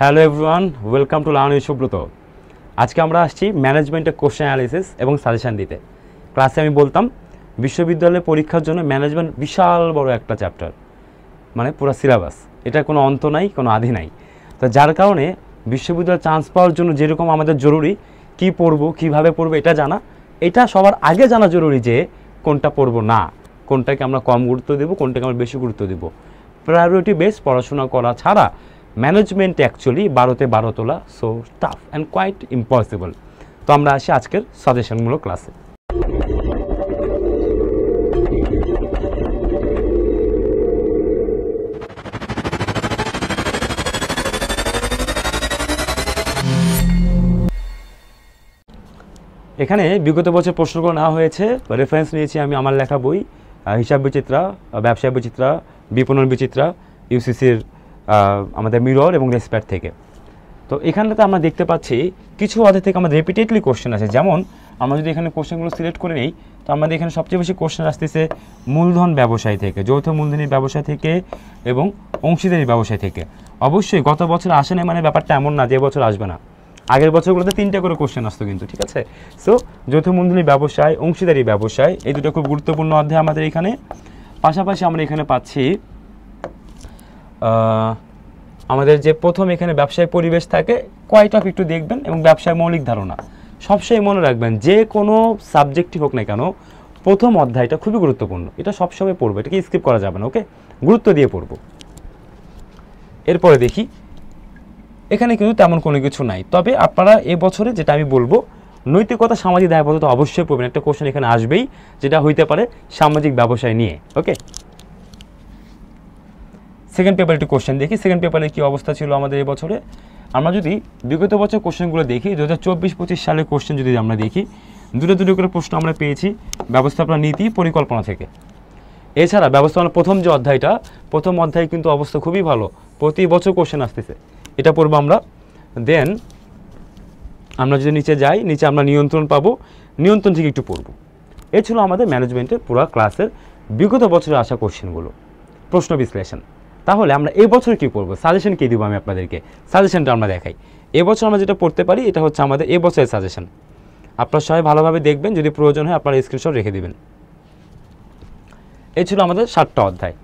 Hello everyone, welcome to learn with Subrata. আজকে আমরা আসছি ম্যানেজমেন্টের কোশ্চেন অ্যানালিসিস এবং সাজেশন দিতে। ক্লাসে আমি বলতাম বিশ্ববিদ্যালয়ের পরীক্ষার জন্য ম্যানেজমেন্ট বিশাল বড় একটা চ্যাপ্টার, মানে পুরো সিলেবাস, এটা কোনো অন্ত নাই, কোনো আধি নাই। তো যার কারণে বিশ্ববিদ্যালয়ে চান্স পাওয়ার জন্য যেরকম আমাদের জরুরি কি পড়বো, কীভাবে পড়বো এটা জানা, এটা সবার আগে জানা জরুরি যে কোনটা পড়বো না, কোনটাকে আমরা কম গুরুত্ব দেবো, কোনটাকে আমরা বেশি গুরুত্ব দেবো। প্রায়োরিটি বেস পড়াশোনা করা ছাড়া ম্যানেজমেন্ট অ্যাকচুয়ালি 12তে 12 তোলা so tough and quite impossible. তো আমরা আসি আজকের সাজেশনমূলক ক্লাসে। এখানে বিগত বছর প্রশ্নগুলো নেওয়া হয়েছে, রেফারেন্স নিয়েছি আমি আমার লেখা বই হিসাব বিচিত্রা, ব্যবসায় বিচিত্রা, বিপণন বিচিত্রা, ইউসিসির আমাদের মিরর এবং রেসপ্যাট থেকে। তো এখানটাতে আমরা দেখতে পাচ্ছি কিছু অধ্যায় থেকে আমাদের রিপিটেডলি কোশ্চেন আছে। যেমন আমরা যদি এখানে কোশ্চেনগুলো সিলেক্ট করে নিই, তো আমাদের এখানে সবচেয়ে বেশি কোশ্চেন আসতেছে মূলধন ব্যবসায় থেকে, যৌথ মূলধনী ব্যবসায় থেকে এবং অংশীদারি ব্যবসায় থেকে। অবশ্যই গত বছর আসে না মানে ব্যাপারটা এমন না যে বছর আসবে না, আগের বছরগুলোতে 3টা করে কোশ্চেন আসতো কিন্তু, ঠিক আছে। সো যৌথ মূলধনী ব্যবসায়, অংশীদারি ব্যবসায়, এই দুটো খুব গুরুত্বপূর্ণ অধ্যায় আমাদের এখানে। পাশাপাশি আমরা এখানে পাচ্ছি আমাদের যে প্রথম এখানে ব্যবসায় পরিবেশ থাকে, কয়টা একটু দেখবেন, এবং ব্যবসায় মৌলিক ধারণা। সবসময় মনে রাখবেন যে কোনো সাবজেক্টই হোক না কেন প্রথম অধ্যায়টা খুবই গুরুত্বপূর্ণ, এটা সবসময় পড়বো, এটাকে স্কিপ করা যাবে না, ওকে, গুরুত্ব দিয়ে পড়বো। এরপরে দেখি এখানে কিন্তু তেমন কোনো কিছু নাই, তবে আপনারা এবছরে যেটা আমি বলবো নৈতিকতা সামাজিক দায়বদ্ধতা অবশ্যই পড়বেন। একটা কোশ্চেন এখানে আসবেই যেটা হইতে পারে সামাজিক ব্যবসায় নিয়ে, ওকে। সেকেন্ড পেপারে একটু কোশ্চেন দেখি, সেকেন্ড পেপারে কী অবস্থা ছিল আমাদের এবছরে। আমরা যদি বিগত বছর কোশ্চেনগুলো দেখি, 2024-25 সালের কোশ্চেন যদি আমরা দেখি, দুটো করে প্রশ্ন আমরা পেয়েছি ব্যবস্থাপনা নীতি পরিকল্পনা থেকে। এছাড়া ব্যবস্থাপনা প্রথম যে অধ্যায়টা, প্রথম অধ্যায় কিন্তু অবস্থা খুবই ভালো, প্রতি বছর কোশ্চেন আসতেছে, এটা পড়বো আমরা। দেন আমরা যদি নিচে যাই, নিচে আমরা নিয়ন্ত্রণ পাবো, নিয়ন্ত্রণ থেকে একটু পড়বো। এ ছিল আমাদের ম্যানেজমেন্টের পুরো ক্লাসের বিগত বছরে আসা কোশ্চেনগুলো, প্রশ্ন বিশ্লেষণ। তাহলে আমরা এবছর কী পড়বো, সাজেশন কী দিব আমি আপনাদেরকে, সাজেশনটা আমরা দেখাই। এবছর আমরা যেটা পড়তে পারি এটা হচ্ছে আমাদের এবছরের সাজেশন। আপনারা সবাই ভালোভাবে দেখবেন, যদি প্রয়োজন হয় আপনারা স্ক্রিনশট রেখে দেবেন। এই ছিল আমাদের 7টা অধ্যায়,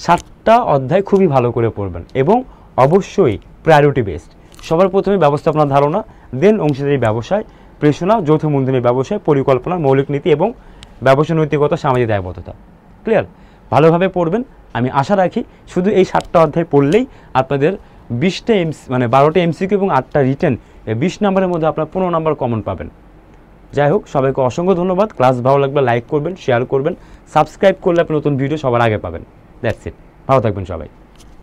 7টা অধ্যায় খুবই ভালো করে পড়বেন এবং অবশ্যই প্রায়োরিটি বেসড। সবার প্রথমে ব্যবস্থাপনা ধারণা, দেন অংশীদারি ব্যবসায়, প্রেষণা, যৌথ মূলধনী ব্যবসায়, পরিকল্পনা, মৌলিক নীতি এবং ব্যবসা নৈতিকতা, সামাজিক দায়বদ্ধতা। ক্লিয়ার? ভালোভাবে পড়বেন, আমি আশা রাখি শুধু এই 7টা অধ্যায় পড়লেই আপনাদের 20টা মানে 12টা এমসিকিউ এবং 8টা রিটেন, 20 নম্বরের মধ্যে আপনার 15 নম্বর কমন পাবেন। যাই হোক, সবাইকে অসংখ্য ধন্যবাদ। ক্লাস ভালো লাগবে লাইক করবেন, শেয়ার করবেন, সাবস্ক্রাইব করলে আপনি নতুন ভিডিও সবার আগে পাবেন। দ্যাটস ইট, ভালো থাকবেন সবাই।